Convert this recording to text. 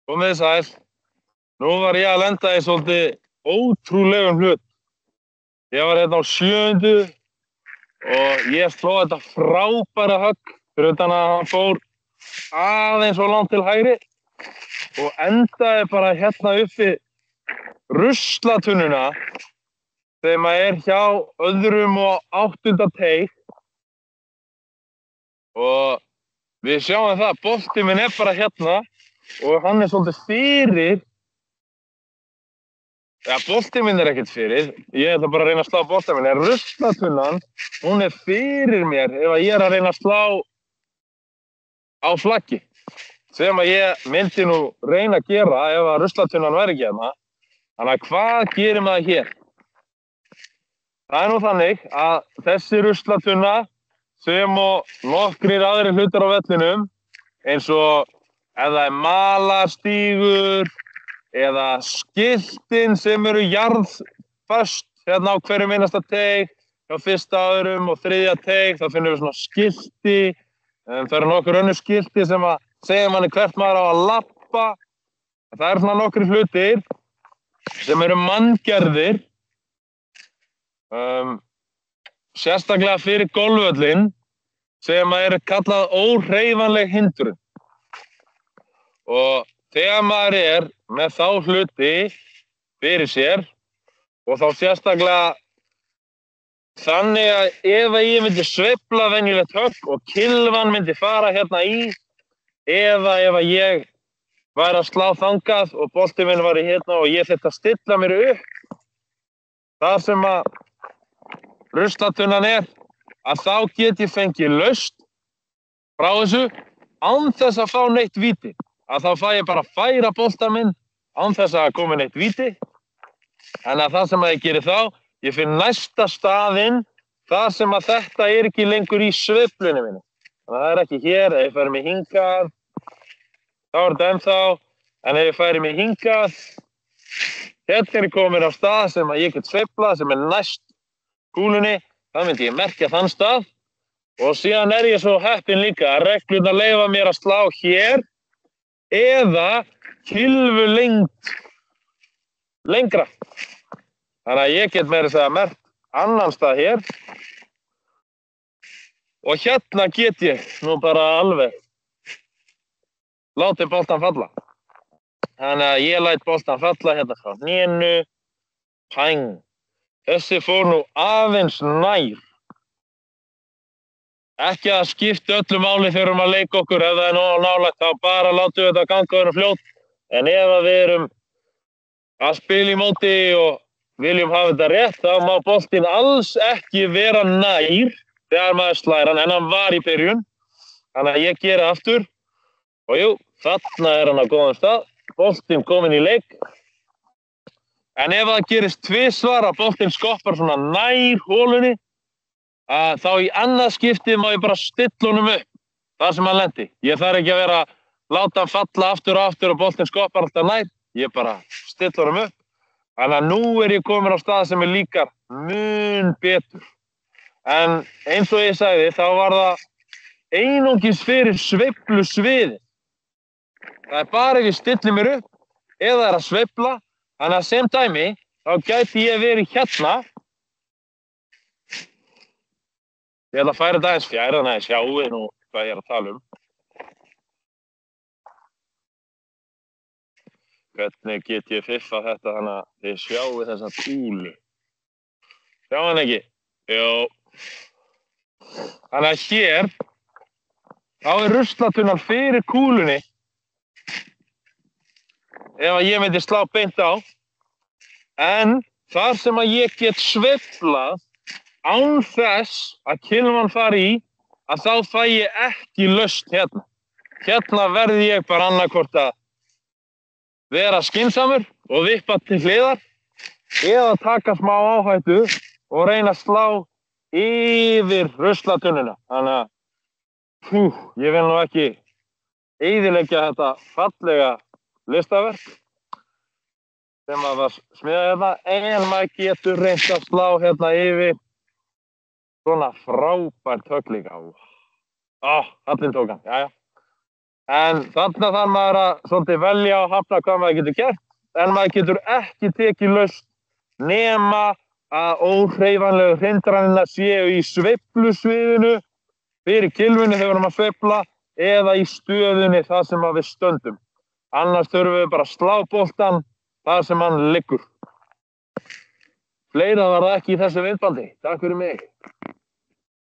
Komið þið sæl. Nú var ég að lenda í svolítið ótrúlegum hlut. Ég var hérna á 7. og ég sló þetta frábæra högg fyrir utan að hann fór aðeins og langt til hægri og endaði bara hérna uppi ruslatunnuna þegar maður er hjá öðrum og 8. teig. Og við sjáum það, boltinn minn er bara hérna og hann er svolítið fyrir. Ja, boltinn minn er ekkert fyrir. Ég ætla bara að reyna að slá boltinn minn. En ruslatunnan, hún er fyrir mér ef ég er að reyna að slá á flaggi. Sem að ég myndi nú reyna að gera ef að ruslatunnan væri ekki hérna. Þannig að hvað gerir maður hér? Það er nú þannig að þessi ruslatunna sem og nokkrir aðrir hlutar á vellinum, eins og ef það er malarstígur eða skiltin sem eru jarðföst hérna á hverjum einasta teig, hjá 1., 2. og 3. teig, þá finnum við svona skilti. Það eru nokkur önnur skilti sem að segja manni hvert maður á að labba. Það eru svona nokkrir hlutir sem eru manngerðir, sérstaklega fyrir golfvöllinn, sem er kallað óhreyfanleg hindrun. Og þegar maður er með þá hluti fyrir sér, og þá sérstaklega þannig að ef ég myndi sveifla venjulegt högg og kylfan myndi fara hérna í, eða ef ég væri að slá þangað og boltinn minn væri hérna og ég þyrfti að stilla mér upp þar sem að ruslatunnan er, að þá get ég fengið laust frá þessu án þess að fá neitt víti. Að þá fæ ég bara að færa boltann minn án þess að koma neitt víti. En að það sem að ég geri þá, ég finn næsta staðinn þar sem að þetta er ekki lengur í sveiflunni minni. Þannig að það er ekki hér, ef ég færi mig hingað, þá er þetta ennþá, en ef ég færi mig hingað, hérna er ég komin á stað sem að ég get sveiflað, sem er næst kúlunni, þá myndi ég merkja þann stað og síðan er ég svo heppinn líka að reglurnar leyfa mér að slá hér eða kylfu lengra. Þannig að ég get meira að segja merkt annan stað hér og hérna get ég nú bara alveg látið boltann falla. Þannig að ég læt boltann falla hérna frá hnénu, pæng. Þessi fór nú aðeins nær. Ekki að skipta öllu máli þegar við erum að leika okkur, ef það er nógu nálægt, þá bara látum við þetta ganga og vera fljótt. En ef við erum að spila í móti og viljum hafa þetta rétt, þá má boltinn alls ekki vera nær þegar maður slær hann, en hann var í byrjun. Þannig að ég geri aftur. Og jú, þarna er hann á góðum stað. Boltinn kominn í leik. En ef það gerist tvisvar að boltinn skoppar svona nær hólunni, þá í annað skiptið má ég bara stilla honum upp þar sem hann lendi. Ég þarf ekki að vera að láta hann falla aftur og aftur og boltinn skoppar alltaf nær. Ég bara stilla honum upp. Þannig að nú er ég komin á stað sem ég líkar mun betur. En eins og ég sagði, þá var það einungis fyrir sveiflusviði. Það er bara ef ég stilli mér upp eða er að sveifla. Þannig að sem dæmi, þá gæti ég verið hérna. Ég ætla að færa þetta aðeins fjær, þannig að ég sjáu nú hvað ég er að tala um. Hvernig get ég fiffað þetta þannig að þið sjáu þessa kúlu? Sjá hann ekki? Jó. Þannig að hér, þá er ruslatunnan fyrir kúlunni. Ef að ég myndi slá beint á, en þar sem að ég get sveiflað án þess að kylfan fari í, að þá fæ ég ekki laust hérna. Hérna verði ég bara annaðhvort að vera skynsamur og vippa til hliðar eða taka smá áhættu og reyna að slá yfir ruslatunnuna. Þannig að ég vil nú ekki eyðileggja þetta fallega listaverk sem að var smiðað hérna, en maður getur reynt að slá hérna yfir svona frábært högg líka. Hallin tók hann, jæja. En þarna þarf maður að svolítið velja og hafna hvað maður getur gert, en maður getur ekki tekið laust nema að óhreyfanlegu hindranirnar séu í sveiflusviðinu fyrir kylfunni þegar við erum að sveifla eða í stöðunni þar sem við stöndum. Annars þurfum við bara að slá boltann þar sem hann liggur. Fleira var það ekki í þessu myndbandi. Takk fyrir mig.